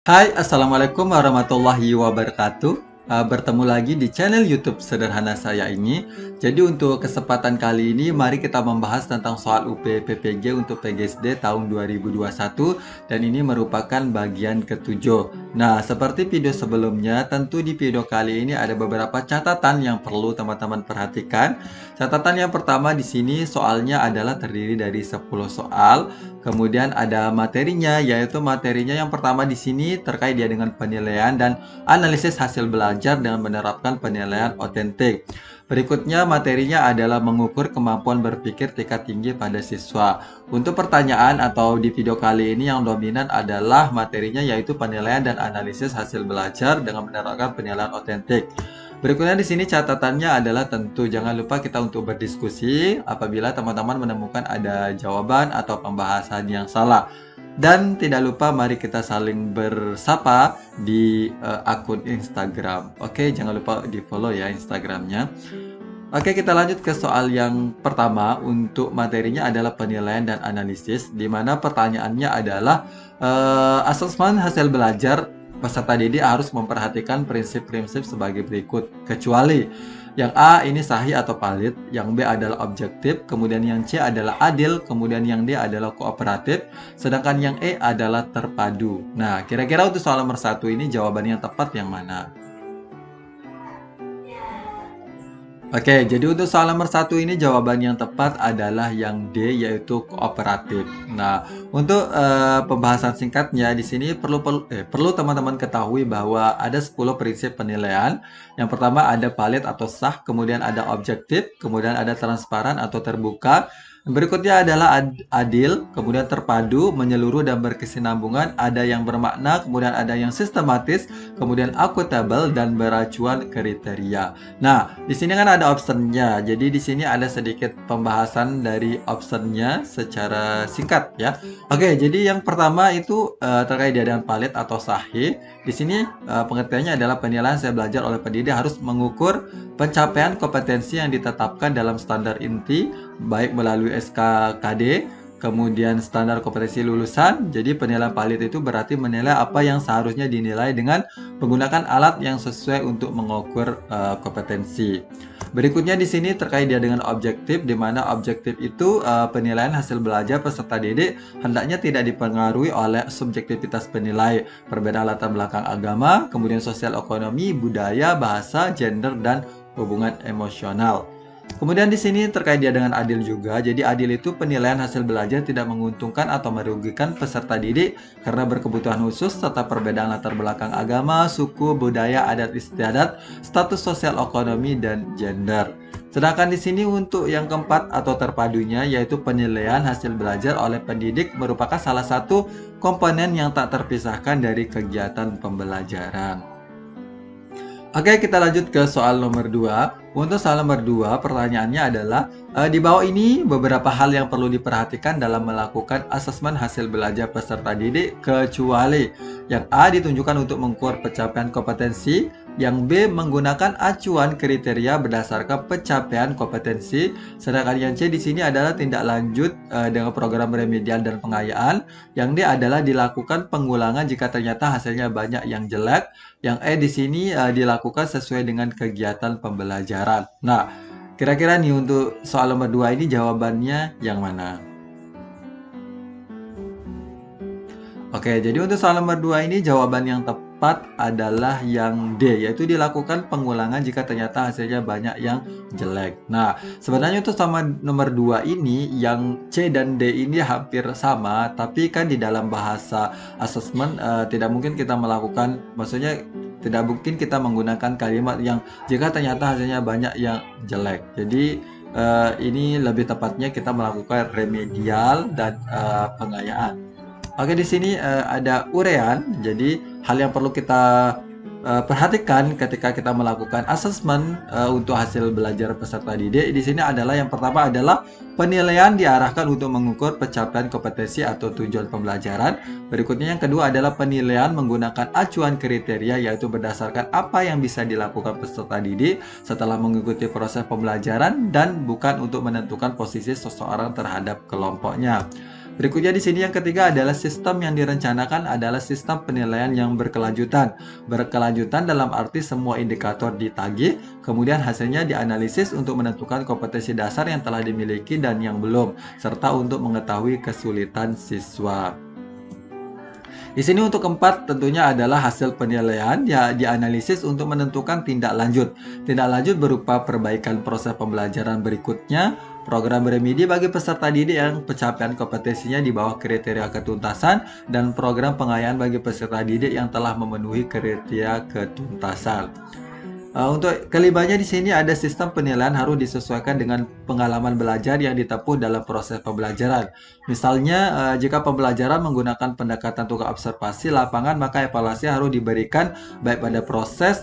Hai, Assalamualaikum warahmatullahi wabarakatuh. Bertemu lagi di channel YouTube sederhana saya ini. Jadi untuk kesempatan kali ini, mari kita membahas tentang soal UP PPG untuk PGSD tahun 2021 dan ini merupakan bagian ketujuh. Nah, seperti video sebelumnya, tentu di video kali ini ada beberapa catatan yang perlu teman-teman perhatikan. Catatan yang pertama di sini soalnya adalah terdiri dari 10 soal. Kemudian ada materinya, yaitu materinya yang pertama di sini terkait dia dengan penilaian dan analisis hasil belajar dengan menerapkan penilaian otentik. Berikutnya materinya adalah mengukur kemampuan berpikir tingkat tinggi pada siswa. Untuk pertanyaan atau di video kali ini yang dominan adalah materinya yaitu penilaian dan analisis hasil belajar dengan menerapkan penilaian otentik. Berikutnya di sini catatannya adalah tentu jangan lupa kita untuk berdiskusi apabila teman-teman menemukan ada jawaban atau pembahasan yang salah. Dan tidak lupa mari kita saling bersapa di akun Instagram. Oke, jangan lupa di-follow ya Instagramnya. Oke, kita lanjut ke soal yang pertama. Untuk materinya adalah penilaian dan analisis, di mana pertanyaannya adalah asesmen hasil belajar peserta didik harus memperhatikan prinsip-prinsip sebagai berikut, kecuali yang A ini sahih atau valid, yang B adalah objektif, kemudian yang C adalah adil, kemudian yang D adalah kooperatif, sedangkan yang E adalah terpadu. Nah, kira-kira untuk soal nomor 1 ini jawabannya yang tepat yang mana? Oke, jadi untuk soal nomor 1 ini jawaban yang tepat adalah yang D, yaitu kooperatif. Nah, untuk pembahasan singkatnya di sini perlu teman-teman ketahui bahwa ada 10 prinsip penilaian. Yang pertama ada valid atau sah, kemudian ada objektif, kemudian ada transparan atau terbuka. Berikutnya adalah adil, kemudian terpadu, menyeluruh dan berkesinambungan, ada yang bermakna, kemudian ada yang sistematis, kemudian akuntabel dan beracuan kriteria. Nah, di sini kan ada optionnya. Jadi di sini ada sedikit pembahasan dari optionnya secara singkat ya. Oke, jadi yang pertama itu terkait dia dengan valid atau sahih. Di sini pengertiannya adalah penilaian saya belajar oleh pendidik harus mengukur pencapaian kompetensi yang ditetapkan dalam standar inti baik melalui SKKD, kemudian standar kompetensi lulusan. Jadi penilaian valid itu berarti menilai apa yang seharusnya dinilai dengan menggunakan alat yang sesuai untuk mengukur kompetensi. Berikutnya di sini terkait dia dengan objektif, di mana objektif itu penilaian hasil belajar peserta didik hendaknya tidak dipengaruhi oleh subjektivitas penilai, perbedaan latar belakang agama, kemudian sosial ekonomi, budaya, bahasa, gender, dan hubungan emosional. Kemudian di sini terkait dia dengan adil juga. Jadi adil itu penilaian hasil belajar tidak menguntungkan atau merugikan peserta didik karena berkebutuhan khusus serta perbedaan latar belakang agama, suku, budaya, adat istiadat, status sosial ekonomi dan gender. Sedangkan di sini untuk yang keempat atau terpadunya yaitu penilaian hasil belajar oleh pendidik merupakan salah satu komponen yang tak terpisahkan dari kegiatan pembelajaran. Oke, kita lanjut ke soal nomor 2. Untuk soal nomor 2, pertanyaannya adalah di bawah ini beberapa hal yang perlu diperhatikan dalam melakukan asesmen hasil belajar peserta didik, kecuali yang A ditunjukkan untuk mengukur pencapaian kompetensi, yang B menggunakan acuan kriteria berdasarkan pencapaian kompetensi, sedangkan yang C di sini adalah tindak lanjut dengan program remedial dan pengayaan, yang D adalah dilakukan pengulangan jika ternyata hasilnya banyak yang jelek, yang E di sini dilakukan sesuai dengan kegiatan pembelajaran. Nah, kira-kira nih untuk soal nomor 2 ini jawabannya yang mana? Oke, jadi untuk soal nomor 2 ini jawaban yang tepat adalah yang D, yaitu dilakukan pengulangan jika ternyata hasilnya banyak yang jelek. Nah, sebenarnya untuk sama nomor 2 ini, yang C dan D ini hampir sama, tapi kan di dalam bahasa asesmen tidak mungkin kita melakukan, maksudnya tidak mungkin kita menggunakan kalimat yang jika ternyata hasilnya banyak yang jelek. Jadi ini lebih tepatnya kita melakukan remedial dan pengayaan. Oke, di sini ada urean. Jadi hal yang perlu kita perhatikan ketika kita melakukan asesmen untuk hasil belajar peserta didik di sini adalah yang pertama adalah penilaian diarahkan untuk mengukur pencapaian kompetensi atau tujuan pembelajaran. Berikutnya yang kedua adalah penilaian menggunakan acuan kriteria, yaitu berdasarkan apa yang bisa dilakukan peserta didik setelah mengikuti proses pembelajaran dan bukan untuk menentukan posisi seseorang terhadap kelompoknya. Berikutnya di sini yang ketiga adalah sistem yang direncanakan adalah sistem penilaian yang berkelanjutan. Berkelanjutan dalam arti semua indikator ditagih, kemudian hasilnya dianalisis untuk menentukan kompetensi dasar yang telah dimiliki dan yang belum, serta untuk mengetahui kesulitan siswa. Di sini untuk keempat tentunya adalah hasil penilaian ya dianalisis untuk menentukan tindak lanjut. Tindak lanjut berupa perbaikan proses pembelajaran berikutnya, program remedi bagi peserta didik yang pencapaian kompetensinya di bawah kriteria ketuntasan, dan program pengayaan bagi peserta didik yang telah memenuhi kriteria ketuntasan. Untuk kelimanya di sini ada sistem penilaian harus disesuaikan dengan pengalaman belajar yang ditempuh dalam proses pembelajaran. Misalnya, jika pembelajaran menggunakan pendekatan tugas observasi lapangan, maka evaluasi harus diberikan baik pada proses,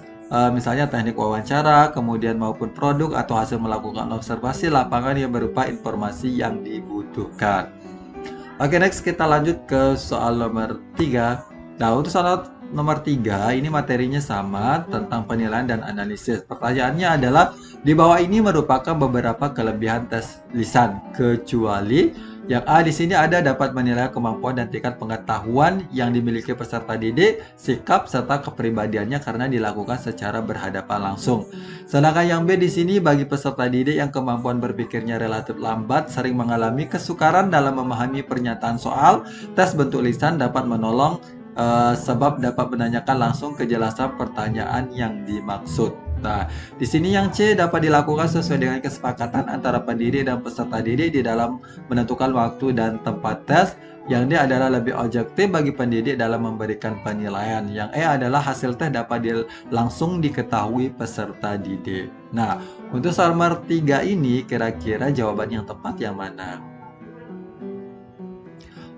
misalnya teknik wawancara, kemudian maupun produk atau hasil melakukan observasi lapangan yang berupa informasi yang dibutuhkan. Oke, next kita lanjut ke soal nomor 3. Nah, untuk soal nomor 3 ini materinya sama tentang penilaian dan analisis. Pertanyaannya adalah di bawah ini merupakan beberapa kelebihan tes lisan, kecuali yang A di sini ada dapat menilai kemampuan dan tingkat pengetahuan yang dimiliki peserta didik, sikap serta kepribadiannya karena dilakukan secara berhadapan langsung. Sedangkan yang B di sini bagi peserta didik yang kemampuan berpikirnya relatif lambat, sering mengalami kesukaran dalam memahami pernyataan soal, tes bentuk lisan dapat menolong sebab dapat menanyakan langsung kejelasan pertanyaan yang dimaksud. Nah, di sini yang C dapat dilakukan sesuai dengan kesepakatan antara pendidik dan peserta didik di dalam menentukan waktu dan tempat tes. Yang D adalah lebih objektif bagi pendidik dalam memberikan penilaian. Yang E adalah hasil tes dapat langsung diketahui peserta didik. Nah, untuk soal nomor 3 ini kira-kira jawaban yang tepat yang mana?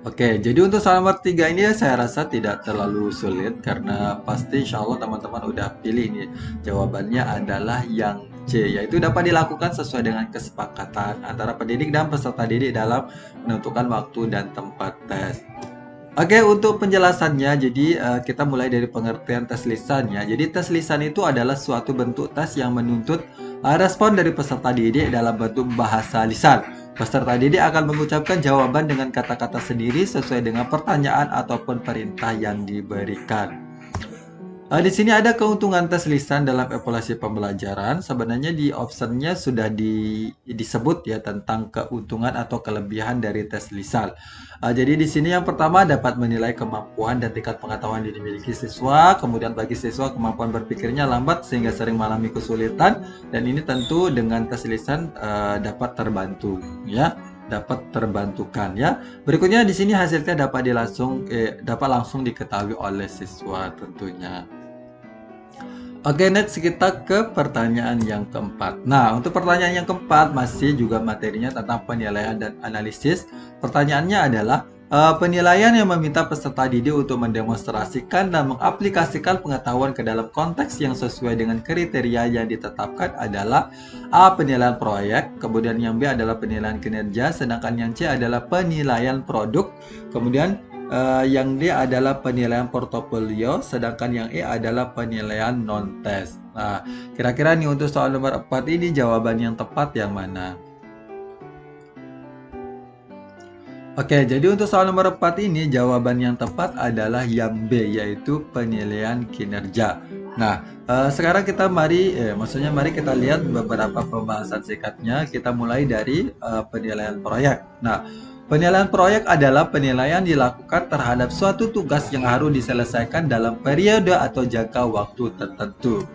Oke, jadi untuk soal nomor 3 ini saya rasa tidak terlalu sulit karena pasti insya Allah teman-teman udah pilih ini. Jawabannya adalah yang C, yaitu dapat dilakukan sesuai dengan kesepakatan antara pendidik dan peserta didik dalam menentukan waktu dan tempat tes. Oke, untuk penjelasannya, jadi kita mulai dari pengertian tes lisannya. Jadi tes lisan itu adalah suatu bentuk tes yang menuntut respon dari peserta didik dalam bentuk bahasa lisan. Peserta didik akan mengucapkan jawaban dengan kata-kata sendiri sesuai dengan pertanyaan ataupun perintah yang diberikan. Di sini ada keuntungan tes lisan dalam evaluasi pembelajaran. Sebenarnya di optionnya sudah disebut ya tentang keuntungan atau kelebihan dari tes lisan. Jadi di sini yang pertama dapat menilai kemampuan dan tingkat pengetahuan yang dimiliki siswa. Kemudian bagi siswa kemampuan berpikirnya lambat sehingga sering mengalami kesulitan. Dan ini tentu dengan tes lisan dapat terbantu ya. Dapat terbantukan ya. Berikutnya di sini hasilnya dapat langsung diketahui oleh siswa tentunya. Oke, next kita ke pertanyaan yang keempat. Nah, untuk pertanyaan yang keempat masih juga materinya tentang penilaian dan analisis. Pertanyaannya adalah penilaian yang meminta peserta didik untuk mendemonstrasikan dan mengaplikasikan pengetahuan ke dalam konteks yang sesuai dengan kriteria yang ditetapkan adalah A. Penilaian proyek, kemudian yang B adalah penilaian kinerja, sedangkan yang C adalah penilaian produk, kemudian yang D adalah penilaian portofolio, sedangkan yang E adalah penilaian non-tes. Nah, kira-kira nih untuk soal nomor 4 ini jawaban yang tepat yang mana? Oke, jadi untuk soal nomor 4 ini jawaban yang tepat adalah yang B, yaitu penilaian kinerja. Nah, sekarang kita mari kita lihat beberapa pembahasan singkatnya. Kita mulai dari penilaian proyek. Nah, penilaian proyek adalah penilaian dilakukan terhadap suatu tugas yang harus diselesaikan dalam periode atau jangka waktu tertentu.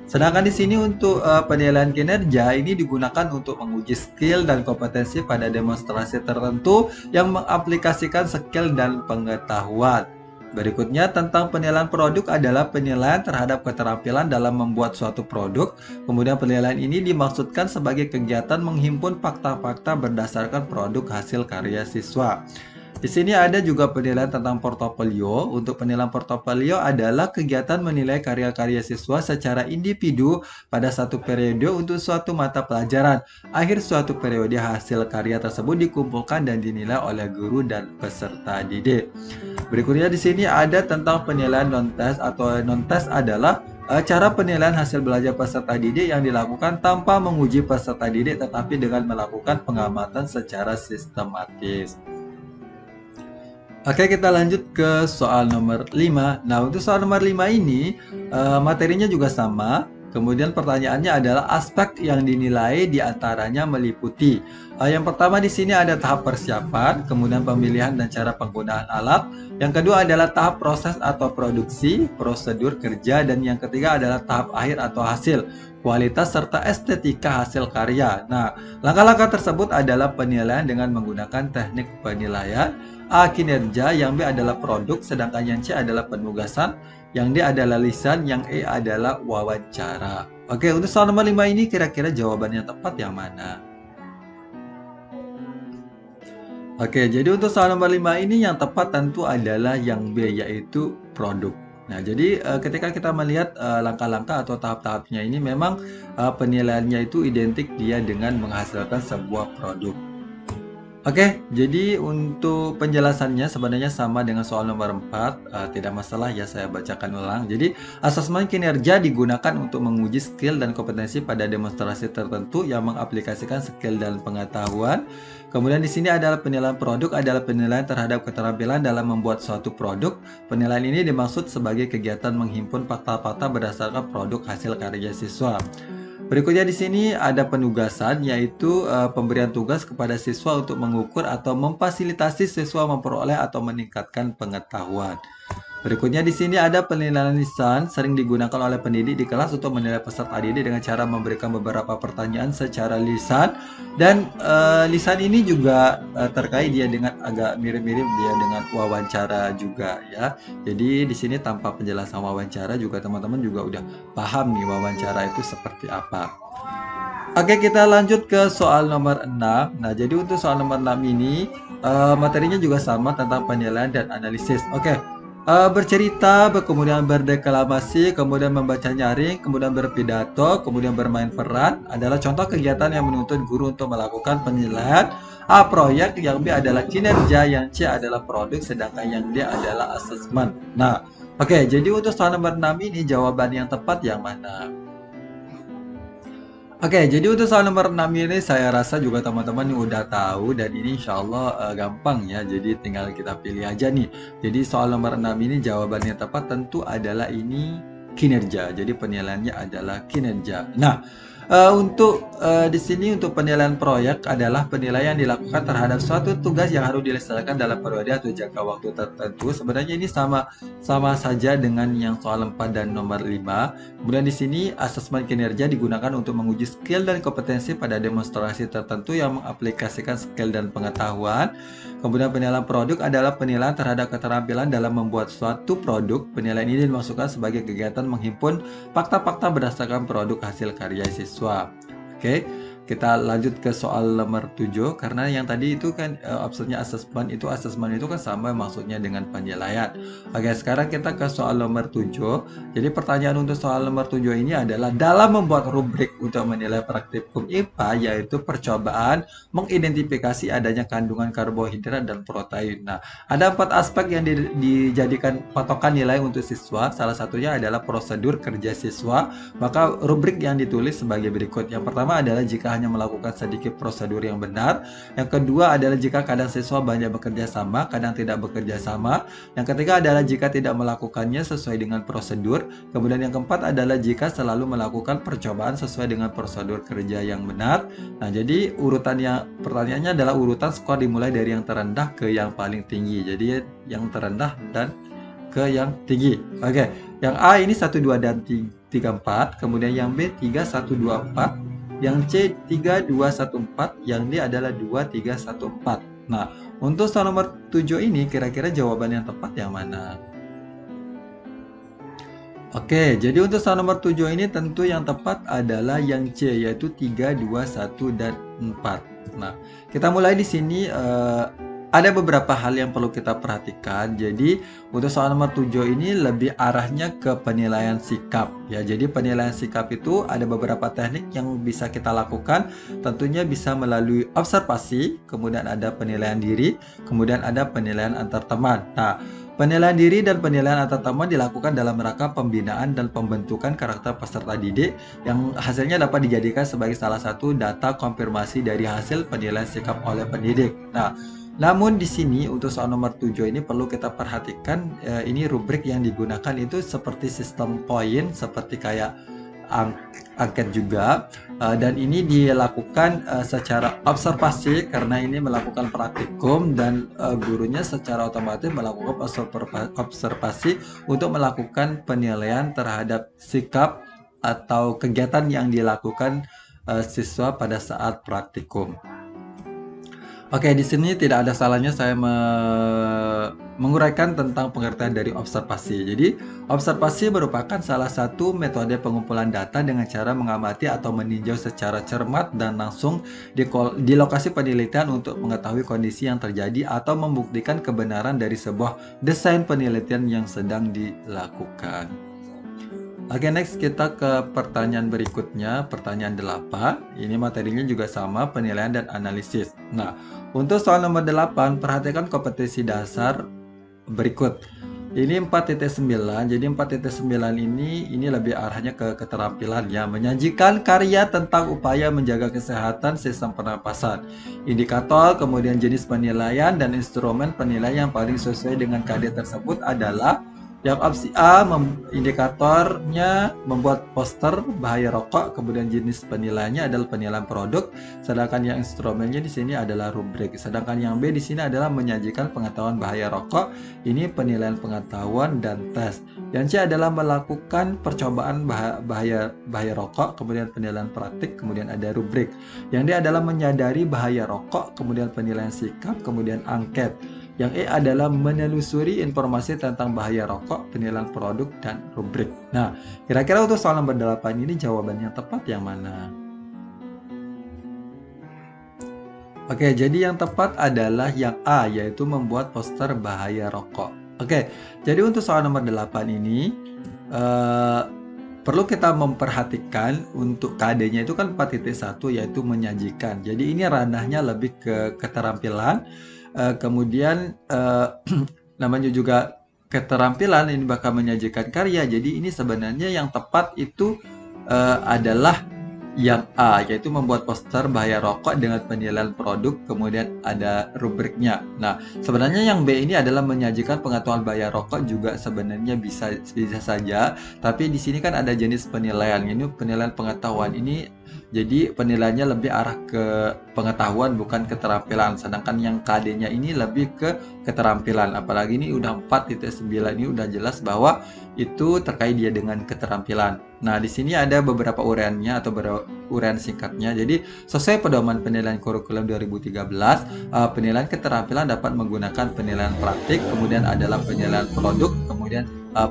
Sedangkan di sini untuk penilaian kinerja ini digunakan untuk menguji skill dan kompetensi pada demonstrasi tertentu yang mengaplikasikan skill dan pengetahuan. Berikutnya tentang penilaian produk adalah penilaian terhadap keterampilan dalam membuat suatu produk. Kemudian penilaian ini dimaksudkan sebagai kegiatan menghimpun fakta-fakta berdasarkan produk hasil karya siswa. Di sini ada juga penilaian tentang portofolio. Untuk penilaian portofolio adalah kegiatan menilai karya-karya siswa secara individu pada satu periode untuk suatu mata pelajaran. Akhir suatu periode hasil karya tersebut dikumpulkan dan dinilai oleh guru dan peserta didik. Berikutnya di sini ada tentang penilaian non-tes atau non-tes adalah cara penilaian hasil belajar peserta didik yang dilakukan tanpa menguji peserta didik tetapi dengan melakukan pengamatan secara sistematis. Oke, kita lanjut ke soal nomor 5. Nah, untuk soal nomor 5 ini materinya juga sama. Kemudian pertanyaannya adalah aspek yang dinilai diantaranya meliputi. Yang pertama di sini ada tahap persiapan, kemudian pemilihan dan cara penggunaan alat. Yang kedua adalah tahap proses atau produksi, prosedur kerja, dan yang ketiga adalah tahap akhir atau hasil, kualitas serta estetika hasil karya. Nah, langkah-langkah tersebut adalah penilaian dengan menggunakan teknik penilaian. A. Kinerja, yang B adalah produk, sedangkan yang C adalah penugasan, yang D adalah lisan, yang E adalah wawancara. Oke, untuk soal nomor 5 ini kira-kira jawabannya tepat yang mana? Oke, jadi untuk soal nomor 5 ini yang tepat tentu adalah yang B, yaitu produk. Nah, jadi ketika kita melihat langkah-langkah atau tahap-tahapnya ini memang penilaiannya itu identik dia dengan menghasilkan sebuah produk. Oke, jadi untuk penjelasannya sebenarnya sama dengan soal nomor 4, tidak masalah ya saya bacakan ulang. Jadi, asesmen kinerja digunakan untuk menguji skill dan kompetensi pada demonstrasi tertentu yang mengaplikasikan skill dan pengetahuan. Kemudian di sini adalah penilaian produk adalah penilaian terhadap keterampilan dalam membuat suatu produk. Penilaian ini dimaksud sebagai kegiatan menghimpun fakta-fakta berdasarkan produk hasil karya siswa. Berikutnya di sini ada penugasan, yaitu pemberian tugas kepada siswa untuk mengukur atau memfasilitasi siswa memperoleh atau meningkatkan pengetahuan. Berikutnya di sini ada penilaian lisan, sering digunakan oleh pendidik di kelas untuk menilai peserta didik dengan cara memberikan beberapa pertanyaan secara lisan. Dan lisan ini juga terkait dia dengan agak mirip-mirip dia dengan wawancara juga ya. Jadi di sini tanpa penjelasan wawancara juga teman-teman juga udah paham nih wawancara itu seperti apa. Oke, kita lanjut ke soal nomor 6. Nah, jadi untuk soal nomor 6 ini materinya juga sama tentang penilaian dan analisis. Oke, bercerita, kemudian berdeklamasi, kemudian membaca nyaring, kemudian berpidato, kemudian bermain peran adalah contoh kegiatan yang menuntut guru untuk melakukan penilaian. A. Proyek, yang B adalah kinerja, yang C adalah produk, sedangkan yang D adalah asesmen. Nah, oke, jadi untuk soal nomor 6 ini jawaban yang tepat yang mana? Oke, jadi untuk soal nomor 6 ini saya rasa juga teman-teman udah tahu dan ini insya Allah gampang ya. Jadi tinggal kita pilih aja nih. Jadi soal nomor 6 ini jawabannya tepat tentu adalah ini kinerja. Jadi penilaiannya adalah kinerja. Nah, di sini untuk penilaian proyek adalah penilaian yang dilakukan terhadap suatu tugas yang harus diselesaikan dalam periode atau jangka waktu tertentu. Sebenarnya ini sama saja dengan yang soal 4 dan nomor 5. Kemudian di sini asesmen kinerja digunakan untuk menguji skill dan kompetensi pada demonstrasi tertentu yang mengaplikasikan skill dan pengetahuan. Kemudian penilaian produk adalah penilaian terhadap keterampilan dalam membuat suatu produk. Penilaian ini dimaksudkan sebagai kegiatan menghimpun fakta-fakta berdasarkan produk hasil karya siswa. Oke, kita lanjut ke soal nomor 7 karena yang tadi itu kan opsinya asesmen itu kan sama maksudnya dengan penilaian. Oke, sekarang kita ke soal nomor 7. Jadi pertanyaan untuk soal nomor 7 ini adalah dalam membuat rubrik untuk menilai praktikum IPA, yaitu percobaan mengidentifikasi adanya kandungan karbohidrat dan protein. Nah, ada 4 aspek yang dijadikan patokan nilai untuk siswa. Salah satunya adalah prosedur kerja siswa. Maka rubrik yang ditulis sebagai berikut. Yang pertama adalah jika hanya melakukan sedikit prosedur yang benar. Yang kedua adalah jika kadang siswa banyak bekerja sama, kadang tidak bekerja sama. Yang ketiga adalah jika tidak melakukannya sesuai dengan prosedur. Kemudian yang keempat adalah jika selalu melakukan percobaan sesuai dengan prosedur kerja yang benar. Nah, jadi pertanyaannya adalah urutan skor dimulai dari yang terendah ke yang paling tinggi. Jadi yang terendah dan ke yang tinggi. Oke, yang A ini 1, 2, dan 3, 4. Kemudian yang B 3, 1, 2, 4. Yang C 3, 2, 1, 4. Yang D adalah 2, 3, 1, 4. Nah, untuk soal nomor 7 ini kira-kira jawaban yang tepat yang mana? Oke, jadi untuk soal nomor 7 ini tentu yang tepat adalah yang C, yaitu 3, 2, 1, dan 4. Nah, kita mulai di sini ada beberapa hal yang perlu kita perhatikan. Jadi untuk soal nomor 7 ini lebih arahnya ke penilaian sikap ya. Jadi penilaian sikap itu ada beberapa teknik yang bisa kita lakukan. Tentunya bisa melalui observasi, kemudian ada penilaian diri, kemudian ada penilaian antar teman. Nah, penilaian diri dan penilaian antar teman dilakukan dalam rangka pembinaan dan pembentukan karakter peserta didik yang hasilnya dapat dijadikan sebagai salah satu data konfirmasi dari hasil penilaian sikap oleh pendidik. Nah, Namun di sini untuk soal nomor 7 ini perlu kita perhatikan, ini rubrik yang digunakan itu seperti sistem poin, seperti kayak ang angket juga, dan ini dilakukan, secara observasi karena ini melakukan praktikum dan, gurunya secara otomatis melakukan observasi untuk melakukan penilaian terhadap sikap atau kegiatan yang dilakukan, siswa pada saat praktikum. Oke, di sini tidak ada salahnya saya menguraikan tentang pengertian dari observasi. Jadi, observasi merupakan salah satu metode pengumpulan data dengan cara mengamati atau meninjau secara cermat dan langsung di lokasi penelitian untuk mengetahui kondisi yang terjadi atau membuktikan kebenaran dari sebuah desain penelitian yang sedang dilakukan. Oke, next kita ke pertanyaan berikutnya, pertanyaan 8. Ini materinya juga sama, penilaian dan analisis. Nah, untuk soal nomor 8, perhatikan kompetensi dasar berikut. Ini 4.9. Jadi 4.9 ini lebih arahnya ke keterampilan ya, menyajikan karya tentang upaya menjaga kesehatan sistem pernapasan. Indikator, kemudian jenis penilaian dan instrumen penilaian yang paling sesuai dengan KD tersebut adalah yang opsi A, indikatornya membuat poster bahaya rokok, kemudian jenis penilaiannya adalah penilaian produk, sedangkan yang instrumennya di sini adalah rubrik. Sedangkan yang B di sini adalah menyajikan pengetahuan bahaya rokok, ini penilaian pengetahuan dan tes. Yang C adalah melakukan percobaan bahaya rokok, kemudian penilaian praktik, kemudian ada rubrik. Yang D adalah menyadari bahaya rokok, kemudian penilaian sikap, kemudian angket. Yang E adalah menelusuri informasi tentang bahaya rokok, penilaian produk, dan rubrik. Nah, kira-kira untuk soal nomor 8 ini jawaban yang tepat yang mana? Oke, jadi yang tepat adalah yang A, yaitu membuat poster bahaya rokok. Oke, jadi untuk soal nomor 8 ini, perlu kita memperhatikan untuk KD-nya itu kan 4.1, yaitu menyajikan. Jadi ini ranahnya lebih ke keterampilan. Kemudian namanya juga keterampilan, ini bakal menyajikan karya. Jadi ini sebenarnya yang tepat itu adalah yang A, yaitu membuat poster bahaya rokok dengan penilaian produk, kemudian ada rubriknya. Nah, sebenarnya yang B ini adalah menyajikan pengetahuan bahaya rokok, juga sebenarnya bisa saja, tapi di sini kan ada jenis penilaian. Ini penilaian pengetahuan ini, jadi penilaiannya lebih arah ke pengetahuan bukan keterampilan, sedangkan yang KD-nya ini lebih ke keterampilan. Apalagi ini udah 4.9, ini udah jelas bahwa itu terkait dia dengan keterampilan. Nah, di sini ada beberapa uraiannya atau uraian singkatnya. Jadi, sesuai pedoman penilaian kurikulum 2013, penilaian keterampilan dapat menggunakan penilaian praktik, kemudian adalah penilaian produk, kemudian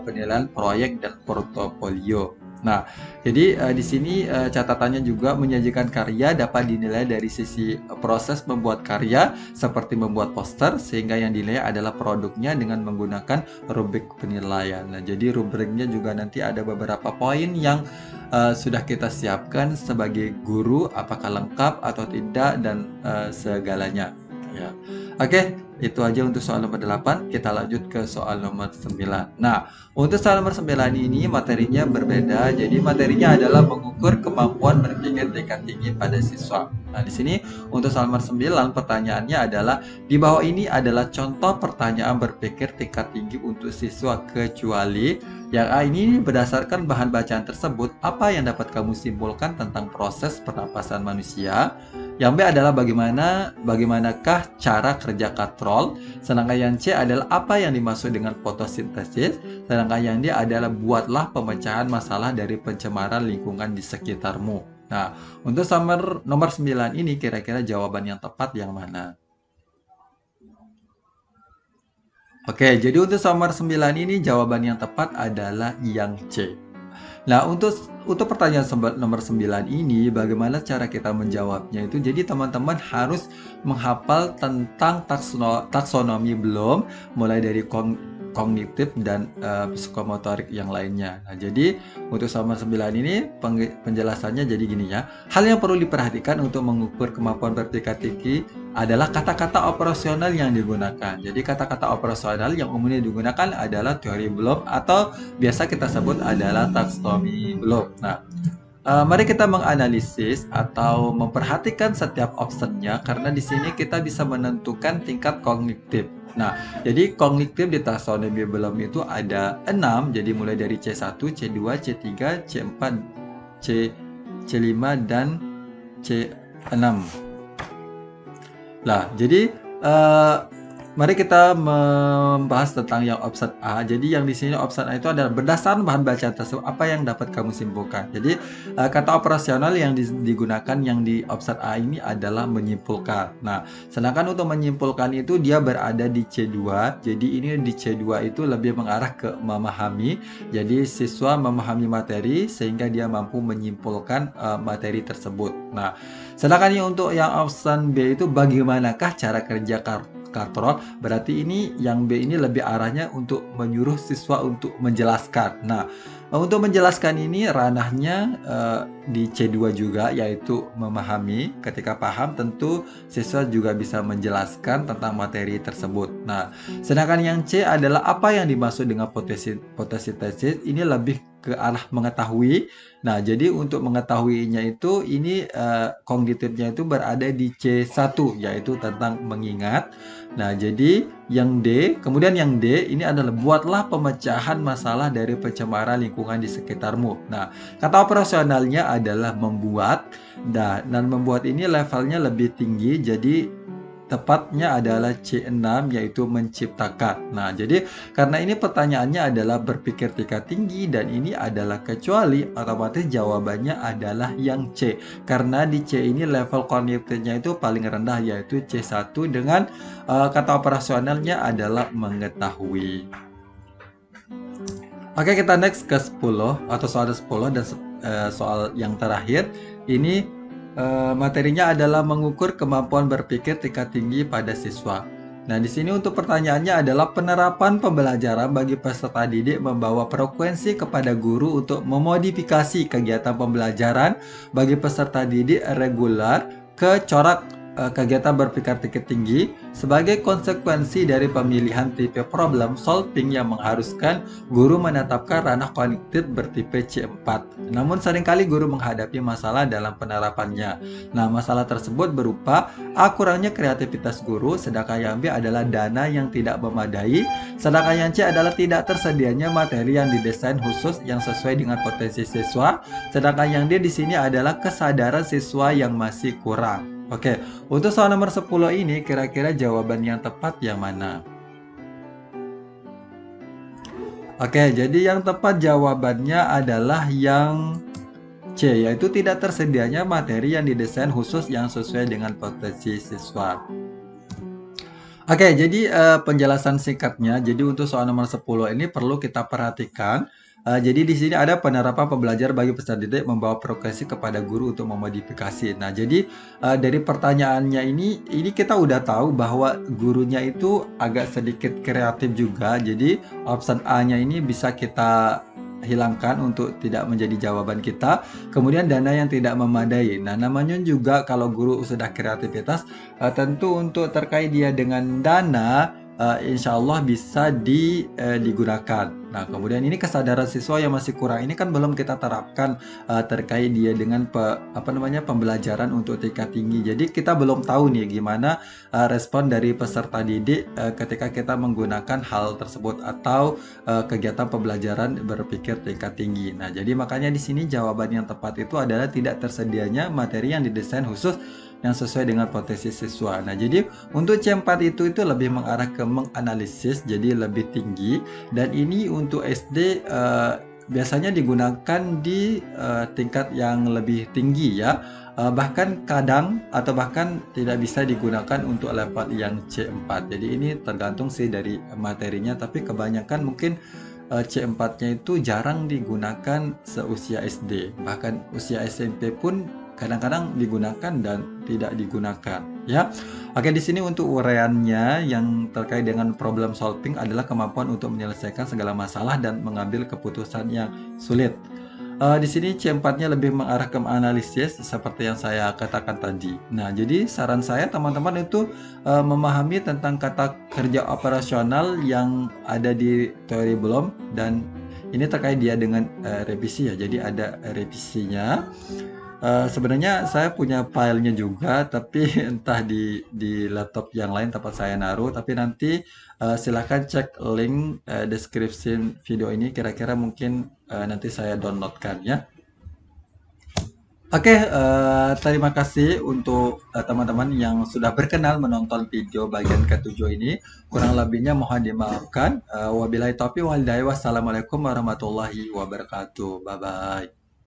penilaian proyek dan portofolio. Nah, jadi di sini catatannya juga menyajikan karya dapat dinilai dari sisi proses membuat karya seperti membuat poster, sehingga yang dinilai adalah produknya dengan menggunakan rubrik penilaian. Nah, jadi rubriknya juga nanti ada beberapa poin yang sudah kita siapkan sebagai guru, apakah lengkap atau tidak dan segalanya. Ya. Oke, itu aja untuk soal nomor 8. Kita lanjut ke soal nomor 9. Nah, untuk soal nomor 9 ini materinya berbeda. Jadi materinya adalah mengukur kemampuan berpikir tingkat tinggi pada siswa. Nah, di sini untuk soal nomor 9 pertanyaannya adalah di bawah ini adalah contoh pertanyaan berpikir tingkat tinggi untuk siswa, kecuali yang A ini berdasarkan bahan bacaan tersebut, apa yang dapat kamu simpulkan tentang proses pernapasan manusia? Yang B adalah bagaimanakah cara kerja katrol. Sedangkan yang C adalah apa yang dimaksud dengan fotosintesis. Sedangkan yang D adalah buatlah pemecahan masalah dari pencemaran lingkungan di sekitarmu. Nah, untuk nomor 9 ini kira-kira jawaban yang tepat yang mana? Oke, jadi untuk nomor 9 ini jawaban yang tepat adalah yang C. Nah, untuk pertanyaan nomor 9 ini, bagaimana cara kita menjawabnya itu? Jadi teman-teman harus menghafal tentang taksonomi belum, mulai dari kognitif dan psikomotorik yang lainnya. Nah, jadi untuk nomor 9 ini penjelasannya jadi gini ya. Hal yang perlu diperhatikan untuk mengukur kemampuan bertingkat tinggi adalah kata-kata operasional yang digunakan. Jadi kata-kata operasional yang umumnya digunakan adalah teori belum atau biasa kita sebut adalah taksonomi belum. Nah, Mari kita menganalisis atau memperhatikan setiap optionnya karena di sini kita bisa menentukan tingkat kognitif. Nah, jadi kognitif di taksonomi Bloom itu ada 6, jadi mulai dari C1, C2, C3, C4, C5, dan C6. Nah, jadi eh, mari kita membahas tentang yang option A. Jadi yang di sini option A itu adalah berdasarkan bahan bacaan tersebut apa yang dapat kamu simpulkan. Jadi kata operasional yang digunakan yang di option A ini adalah menyimpulkan. Nah, sedangkan untuk menyimpulkan itu dia berada di C2. Jadi ini di C2 itu lebih mengarah ke memahami. Jadi siswa memahami materi sehingga dia mampu menyimpulkan materi tersebut. Nah, sedangkan untuk yang option B itu bagaimanakah cara kerja katrol? Berarti ini yang B ini lebih arahnya untuk menyuruh siswa untuk menjelaskan. Nah, untuk menjelaskan ini ranahnya di C2 juga, yaitu memahami. Ketika paham tentu siswa juga bisa menjelaskan tentang materi tersebut. Nah, sedangkan yang C adalah apa yang dimaksud dengan fotosintesis, ini lebih ke arah mengetahui. Nah, jadi untuk mengetahuinya itu ini kognitifnya itu berada di C1, yaitu tentang mengingat. Nah, jadi yang D, kemudian yang D ini adalah buatlah pemecahan masalah dari pencemaran lingkungan di sekitarmu. Nah, kata operasionalnya adalah membuat. Nah, dan membuat ini levelnya lebih tinggi, jadi tepatnya adalah C6, yaitu menciptakan. Nah, jadi karena ini pertanyaannya adalah berpikir tingkat tinggi dan ini adalah kecuali, otomatis jawabannya adalah yang C. Karena di C ini level kognitifnya itu paling rendah, yaitu C1 dengan kata operasionalnya adalah mengetahui. Oke, kita next ke 10 atau soal 10 dan soal yang terakhir. Ini materinya adalah mengukur kemampuan berpikir tingkat tinggi pada siswa. Nah, di sini untuk pertanyaannya adalah penerapan pembelajaran bagi peserta didik membawa frekuensi kepada guru untuk memodifikasi kegiatan pembelajaran bagi peserta didik reguler ke corak kegiatan berpikir tingkat tinggi sebagai konsekuensi dari pemilihan tipe problem solving yang mengharuskan guru menetapkan ranah kognitif bertipe C4. Namun seringkali guru menghadapi masalah dalam penerapannya. Nah, masalah tersebut berupa A. Kurangnya kreativitas guru, sedangkan yang B adalah dana yang tidak memadai, sedangkan yang C adalah tidak tersedianya materi yang didesain khusus yang sesuai dengan potensi siswa, sedangkan yang D di sini adalah kesadaran siswa yang masih kurang. Oke, untuk soal nomor 10 ini kira-kira jawaban yang tepat yang mana? Oke, jadi yang tepat jawabannya adalah yang C, yaitu tidak tersedianya materi yang didesain khusus yang sesuai dengan potensi siswa. Oke, jadi penjelasan singkatnya, jadi untuk soal nomor 10 ini perlu kita perhatikan. Jadi di sini ada penerapan pembelajaran bagi peserta didik membawa progresi kepada guru untuk memodifikasi. Nah, jadi dari pertanyaannya ini kita udah tahu bahwa gurunya itu agak sedikit kreatif juga. Jadi option A-nya ini bisa kita hilangkan untuk tidak menjadi jawaban kita. Kemudian dana yang tidak memadai. Nah, namanya juga kalau guru sudah kreativitas, tentu untuk terkait dia dengan dana, insya Allah bisa digunakan. Nah, kemudian ini kesadaran siswa yang masih kurang ini kan belum kita terapkan terkait dia dengan pembelajaran untuk tingkat tinggi. Jadi kita belum tahu nih gimana respon dari peserta didik ketika kita menggunakan hal tersebut atau kegiatan pembelajaran berpikir tingkat tinggi. Nah, jadi makanya di sini jawaban yang tepat itu adalah tidak tersedianya materi yang didesain khusus yang sesuai dengan potensi siswa. Nah, jadi untuk C4 itu lebih mengarah ke menganalisis, jadi lebih tinggi. Dan ini untuk SD biasanya digunakan di tingkat yang lebih tinggi ya. Bahkan kadang atau bahkan tidak bisa digunakan untuk level yang C4. Jadi ini tergantung sih dari materinya, tapi kebanyakan mungkin C4-nya itu jarang digunakan seusia SD. Bahkan usia SMP pun kadang-kadang digunakan dan tidak digunakan ya. Oke, di sini untuk uraiannya yang terkait dengan problem solving adalah kemampuan untuk menyelesaikan segala masalah dan mengambil keputusan yang sulit. Di sini C4-nya lebih mengarah ke analisis seperti yang saya katakan tadi. Nah, jadi saran saya teman-teman itu memahami tentang kata kerja operasional yang ada di teori Bloom dan ini terkait dia dengan revisi ya. Jadi ada revisinya. Sebenarnya saya punya filenya juga, tapi entah di laptop yang lain tempat saya naruh. Tapi nanti silahkan cek link description video ini. Kira-kira mungkin nanti saya downloadkan ya. Oke, terima kasih untuk teman-teman yang sudah berkenan menonton video bagian ketujuh ini. Kurang lebihnya mohon dimaafkan. Wabillahi taufiq wal hidayah. Wassalamualaikum warahmatullahi wabarakatuh. Bye bye.